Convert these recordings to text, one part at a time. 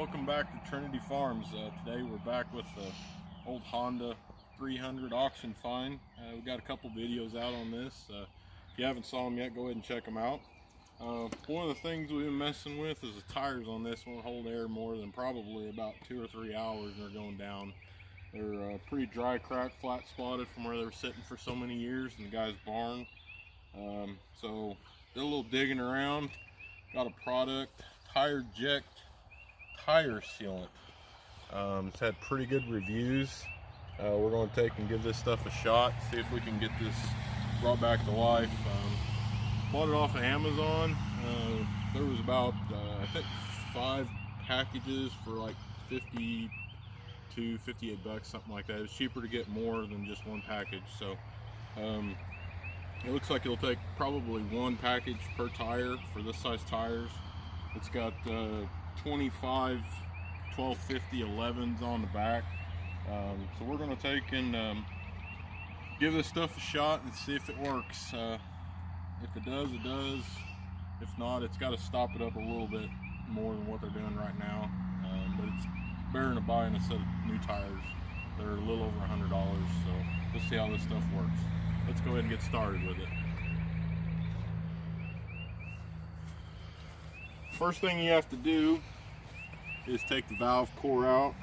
Welcome back to Trinity Farms. Today we're back with the old Honda 300 auction find. We've got a couple videos out on this. If you haven't saw them yet, go ahead and check them out. One of the things we've been messing with is the tires on this won't hold air more than probably about 2 or 3 hours, and they're going down. They're pretty dry, cracked, flat spotted from where they were sitting for so many years in the guy's barn. So did a little digging around, got a product, TireJect tire sealant. It's had pretty good reviews. We're going to take and give this stuff a shot, see if we can get this brought back to life. Bought it off of Amazon. There was about I think 5 packages for like 50 to 58 bucks, something like that. It's cheaper to get more than just one package. So it looks like it'll take probably 1 package per tire for this size tires. It's got 25 1250 11s on the back. So we're going to take and give this stuff a shot and see if it works. If it does, it does. If not, it's got to stop it up a little bit more than what they're doing right now. But it's better than buying a set of new tires. They're a little over $100, so let's see how this stuff works. Let's go ahead and get started with it. First thing you have to do is take the valve core out.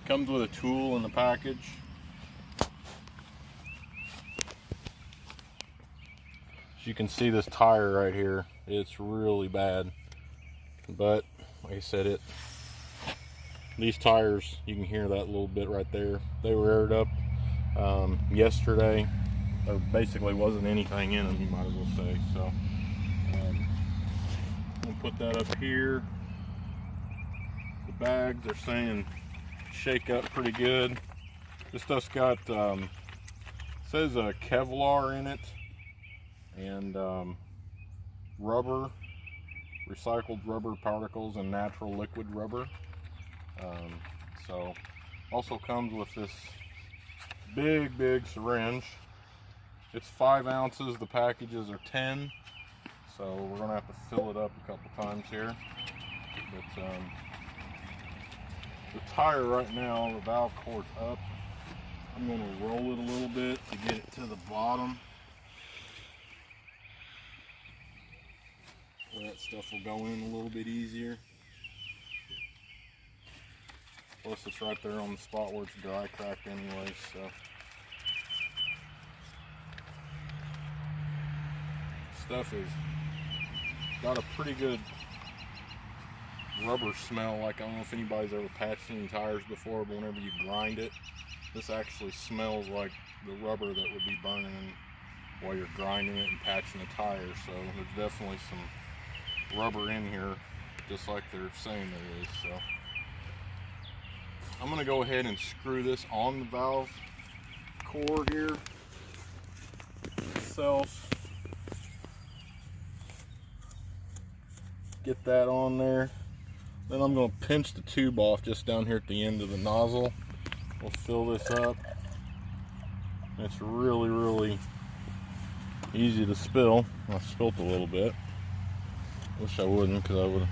Comes with a tool in the package. As you can see, this tire right here, it's really bad. But like I said, these tires, you can hear that little bit right there. They were aired up yesterday. There basically wasn't anything in them, you might as well say. So I'm gonna put that up here. The bags are saying shake up pretty good. This stuff's got says a Kevlar in it and rubber, recycled rubber particles and natural liquid rubber. So also comes with this big syringe. It's 5 ounces. The packages are 10. So we're gonna have to fill it up a couple times here. But the tire right now, the valve core's up. I'm gonna roll it a little bit to get it to the bottom. So that stuff will go in a little bit easier. Plus it's right there on the spot where it's dry cracked anyway, so. Stuff is got a pretty good rubber smell. Like, I don't know if anybody's ever patched any tires before, but whenever you grind it, this actually smells like the rubber that would be burning while you're grinding it and patching the tire. So there's definitely some rubber in here, just like they're saying there is. So I'm going to go ahead and screw this on the valve core here itself. Get that on there. Then I'm going to pinch the tube off just down here at the end of the nozzle. We'll fill this up. It's really easy to spill. I spilt a little bit. Wish I wouldn't, because I would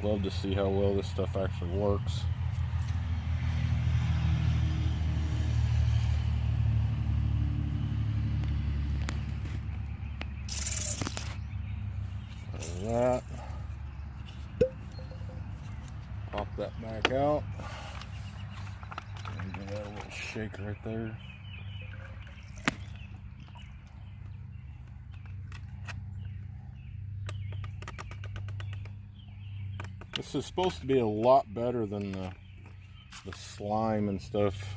love to see how well this stuff actually works. That. Pop that back out and give that a little shake right there. This is supposed to be a lot better than the slime and stuff. I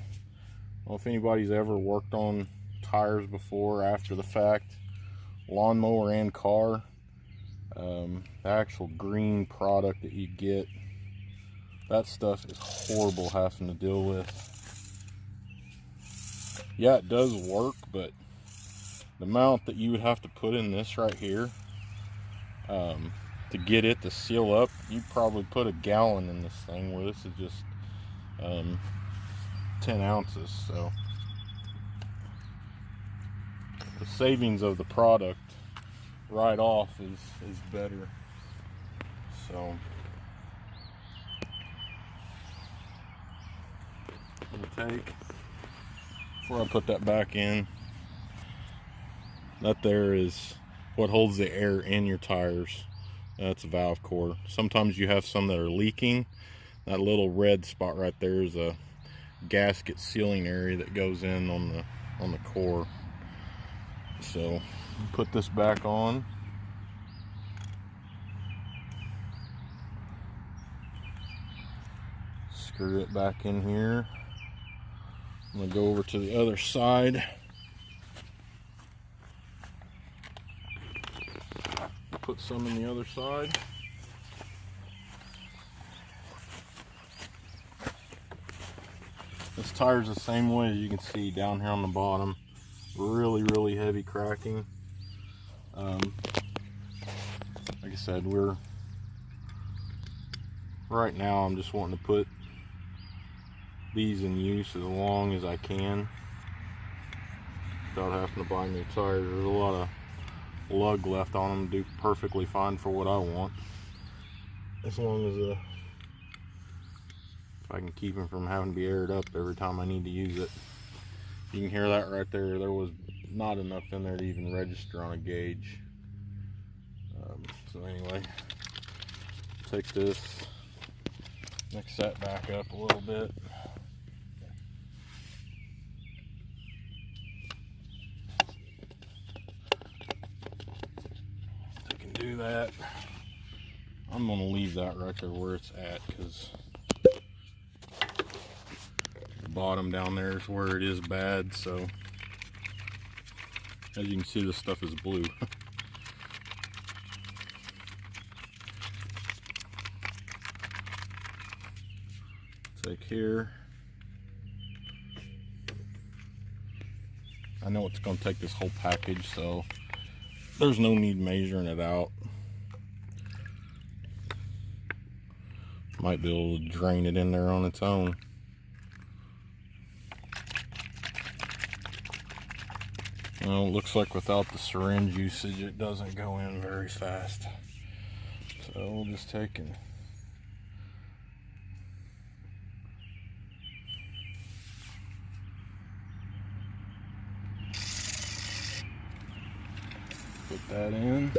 don't know if anybody's ever worked on tires before after the fact, lawnmower and car. The actual green product that you get, that stuff is horrible having to deal with. Yeah, it does work, but the amount that you would have to put in this right here to get it to seal up, you'd probably put a gallon in this thing, where this is just 10 ounces. So the savings of the product right off is better. So I'm gonna take, before I put that back in, that there is what holds the air in your tires. That's a valve core. Sometimes you have some that are leaking. That little red spot right there is a gasket sealing area that goes in on the core. So put this back on. Screw it back in here. I'm gonna go over to the other side. Put some in the other side. This tire's the same way, as you can see down here on the bottom. Really heavy cracking. Like I said, right now I'm just wanting to put these in use as long as I can without having to buy new tires. There's a lot of lug left on them, do perfectly fine for what I want, as long as if I can keep them from having to be aired up every time I need to use it. You can hear that right there. There was not enough in there to even register on a gauge. So anyway, take this, mix that back up a little bit. I can do that. I'm gonna leave that right there where it's at, because the bottom down there is where it is bad. So as you can see, this stuff is blue. Take here. I know it's going to take this whole package, so there's no need measuring it out. Might be able to drain it in there on its own. Well, it looks like without the syringe usage, it doesn't go in very fast. So we'll just take and put that in.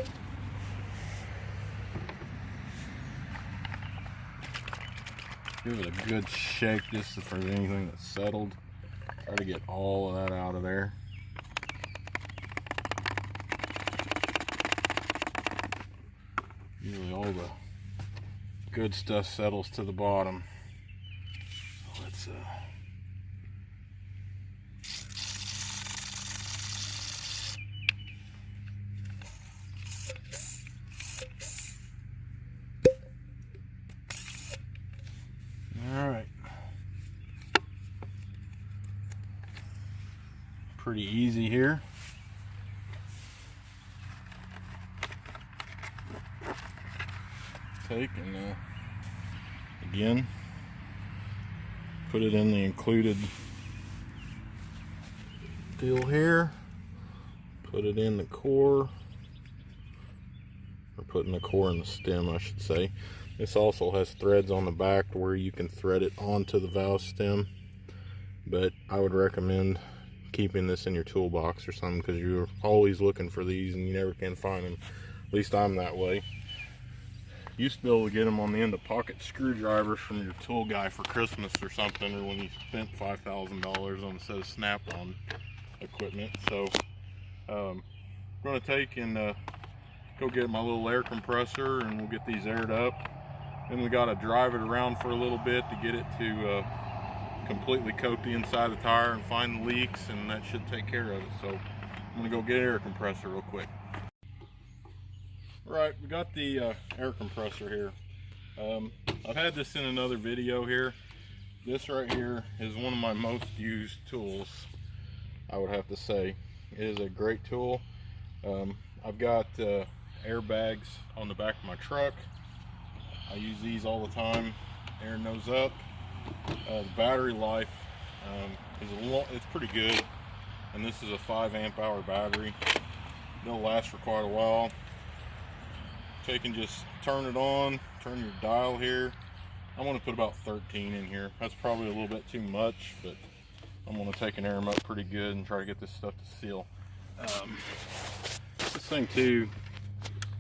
Give it a good shake just if there's anything that's settled. Try to get all of that out of there. Usually all the good stuff settles to the bottom. So let's pretty easy here. Take and again put it in the included deal here. Put it in the core, or putting the core in the stem, I should say. This also has threads on the back where you can thread it onto the valve stem, but I would recommend keeping this in your toolbox or something, because you're always looking for these and you never can find them. At least I'm that way. Used to be able to get them on the end of pocket screwdrivers from your tool guy for Christmas or something, or when you spent $5,000 on a set of snap-on equipment. So I'm going to take and go get my little air compressor, and we'll get these aired up. Then we got to drive it around for a little bit to get it to completely coat the inside of the tire and find the leaks, and that should take care of it. So I'm going to go get an air compressor real quick. Right, we got the air compressor here. I've had this in another video here. This right here is one of my most used tools, I would have to say. It is a great tool. I've got airbags on the back of my truck. I use these all the time, airing those up. The battery life it's pretty good, and this is a 5 amp hour battery. They'll last for quite a while. Take and just turn it on, turn your dial here, I want to put about 13 in here. That's probably a little bit too much, but I'm going to take and air them up pretty good and try to get this stuff to seal. This thing too,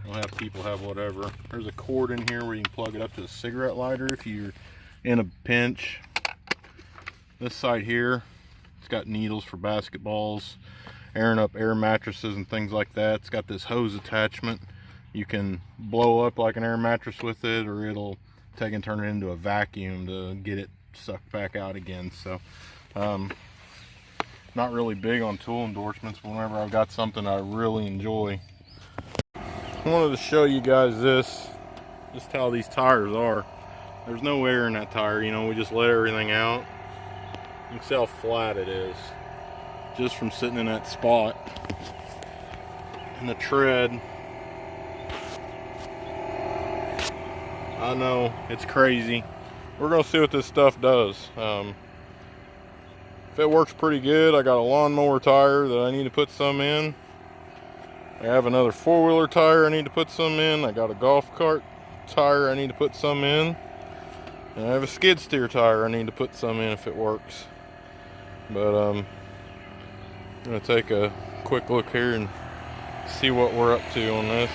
I'll have people have whatever. There's a cord in here where you can plug it up to a cigarette lighter if you're in a pinch. This side here, it's got needles for basketballs, airing up air mattresses and things like that. It's got this hose attachment. You can blow up like an air mattress with it, or it'll take and turn it into a vacuum to get it sucked back out again. So not really big on tool endorsements, but whenever I've got something I really enjoy. I wanted to show you guys this, just how these tires are. There's no air in that tire, you know, we just let everything out. You can see how flat it is, just from sitting in that spot. And the tread, I know, it's crazy. We're gonna see what this stuff does. If it works pretty good, I got a lawnmower tire that I need to put some in. I have another four-wheeler tire I need to put some in. I got a golf cart tire I need to put some in. And I have a skid steer tire I need to put some in if it works. But I'm gonna take a quick look here and see what we're up to on this.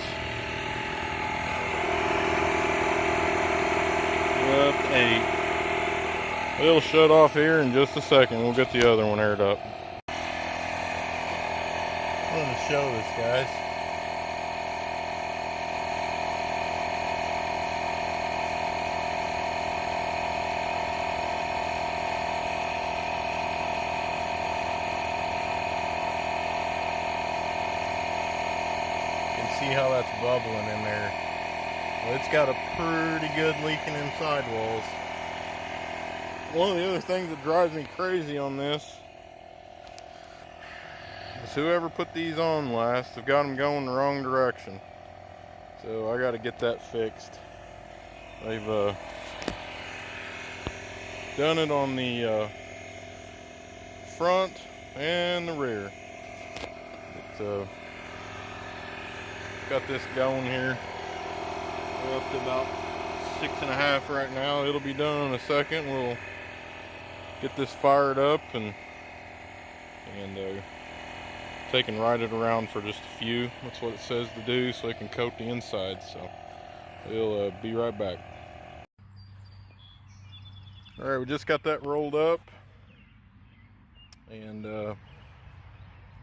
We're up to 8. It'll shut off here in just a second. We'll get the other one aired up. I'm going to show this, guys. You can see how that's bubbling in there. Well, it's got a pretty good leaking in sidewalls. One of the other things that drives me crazy on this is whoever put these on last have got them going the wrong direction. So I got to get that fixed. They've done it on the front and the rear. It's got this going here. We're up to about 6.5 right now. It'll be done in a second. We'll get this fired up and take and ride it around for just a few. That's what it says to do, so it can coat the inside. So we'll be right back. All right, we just got that rolled up, and we're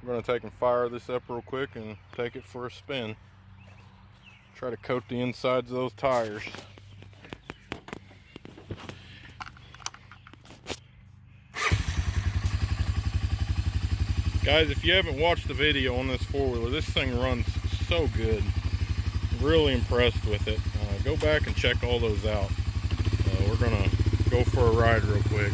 going to take and fire this up real quick and take it for a spin. Try to coat the insides of those tires. Guys, if you haven't watched the video on this four-wheeler, this thing runs so good. Really impressed with it. Go back and check all those out. We're gonna go for a ride real quick.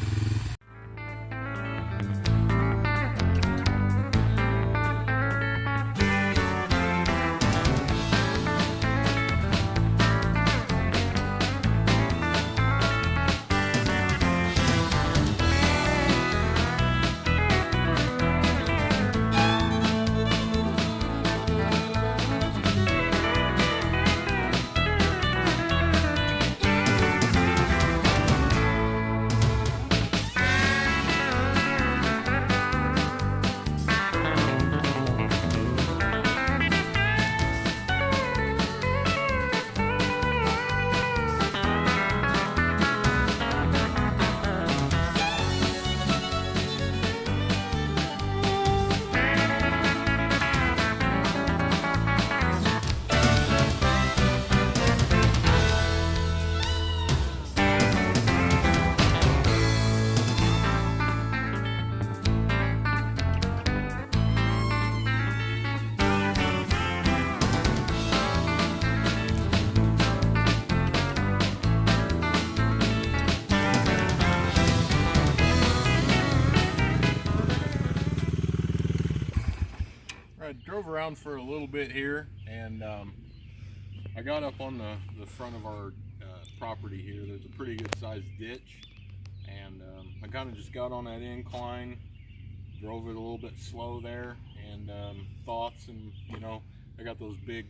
I drove around for a little bit here, and I got up on the front of our property here. There's a pretty good sized ditch, and I kind of just got on that incline, drove it a little bit slow there, and thoughts, and you know, I got those big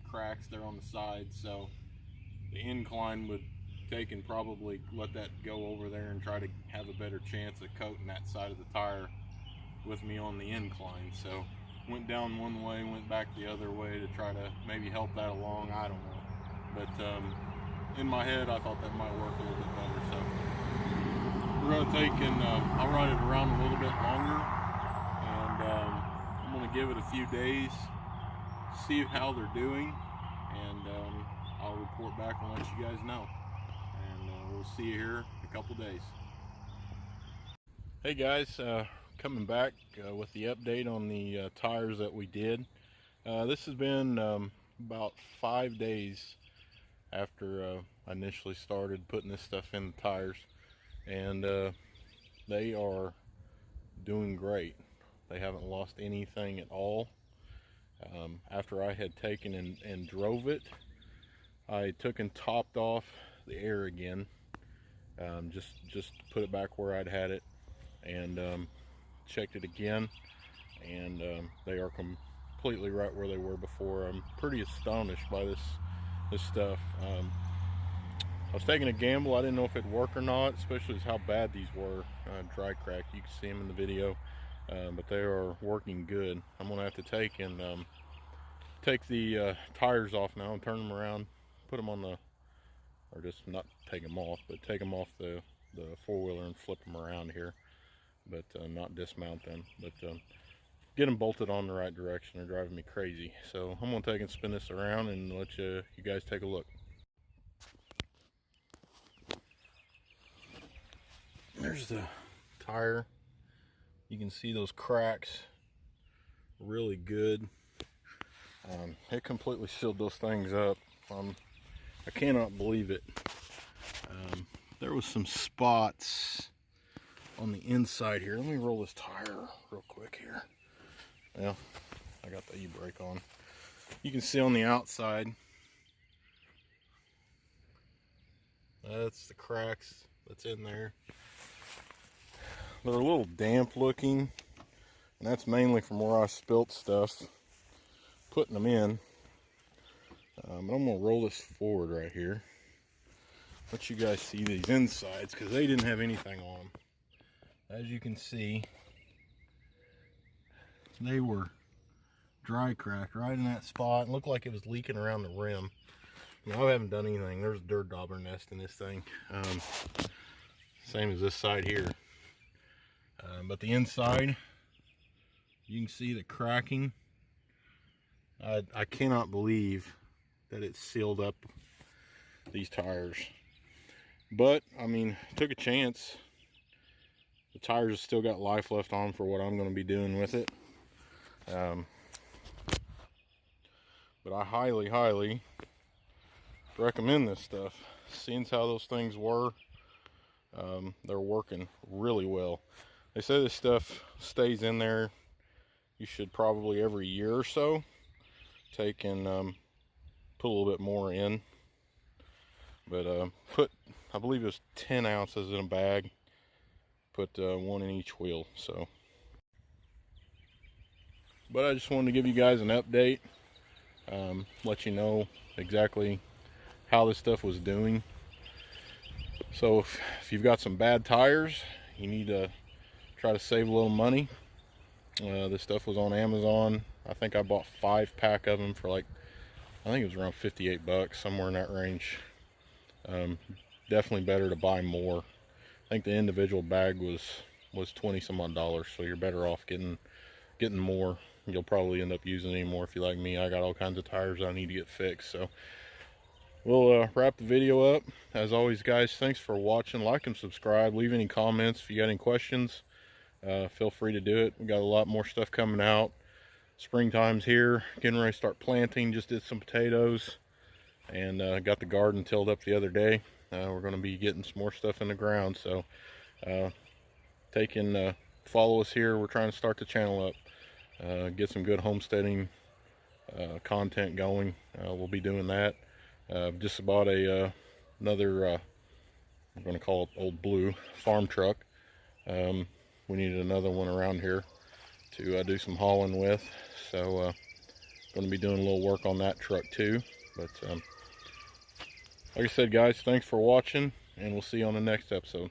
cracks there on the side, so the incline would take and probably let that go over there and try to have a better chance of coating that side of the tire with me on the incline. So went down one way, went back the other way to try to maybe help that along. I don't know, but in my head I thought that might work a little bit better. So we're going to take and I'll ride it around a little bit longer, and I'm going to give it a few days, see how they're doing, and I'll report back and let you guys know. And we'll see you here in a couple days. Hey guys, coming back with the update on the tires that we did. This has been about 5 days after I initially started putting this stuff in the tires, and they are doing great. They haven't lost anything at all. After I had taken and drove it, I took and topped off the air again, just to put it back where I'd had it, and checked it again, and they are completely right where they were before. I'm pretty astonished by this stuff. I was taking a gamble. I didn't know if it'd work or not, especially as how bad these were. Dry cracked. You can see them in the video, but they are working good. I'm gonna have to take the tires off now and turn them around, put them on the, or just not take them off, but take them off the four-wheeler and flip them around here, but not dismount them, but get them bolted on the right direction. They're driving me crazy. So I'm gonna take and spin this around and let you guys take a look. There's the tire. You can see those cracks really good. It completely sealed those things up. I cannot believe it. There was some spots on the inside here. Let me roll this tire real quick here. Well, I got the e-brake on. You can see on the outside, that's the cracks that's in there. They're a little damp looking, and that's mainly from where I spilt stuff putting them in. I'm gonna roll this forward right here, let you guys see these insides, because they didn't have anything on them. As you can see, they were dry cracked right in that spot. It looked like it was leaking around the rim. Now, I haven't done anything. There's a dirt dauber nest in this thing, same as this side here. But the inside, you can see the cracking. I cannot believe that it sealed up these tires, but I mean, took a chance. The tires have still got life left on for what I'm going to be doing with it. But I highly recommend this stuff. Seeing how those things were, they're working really well. They say this stuff stays in there. You should probably every year or so take and put a little bit more in. But I believe it was 10 ounces in a bag. Put one in each wheel. So, but I just wanted to give you guys an update, let you know exactly how this stuff was doing. So if you've got some bad tires, you need to try to save a little money. This stuff was on Amazon. I think I bought 5-pack of them for like, I think it was around 58 bucks, somewhere in that range. Definitely better to buy more. I think the individual bag was 20 some odd dollars, so you're better off getting more. You'll probably end up using any more if you like me. I got all kinds of tires I need to get fixed. So we'll wrap the video up. As always, guys, thanks for watching. Like and subscribe. Leave any comments if you got any questions. Feel free to do it. We got a lot more stuff coming out. Springtime's here. Getting ready to start planting. Just did some potatoes, and got the garden tilled up the other day. We're going to be getting some more stuff in the ground. So take and follow us here. We're trying to start the channel up. Get some good homesteading content going. We'll be doing that. Just bought another, I'm going to call it Old Blue farm truck. We needed another one around here to do some hauling with. So going to be doing a little work on that truck too. But Like I said, guys, thanks for watching, and we'll see you on the next episode.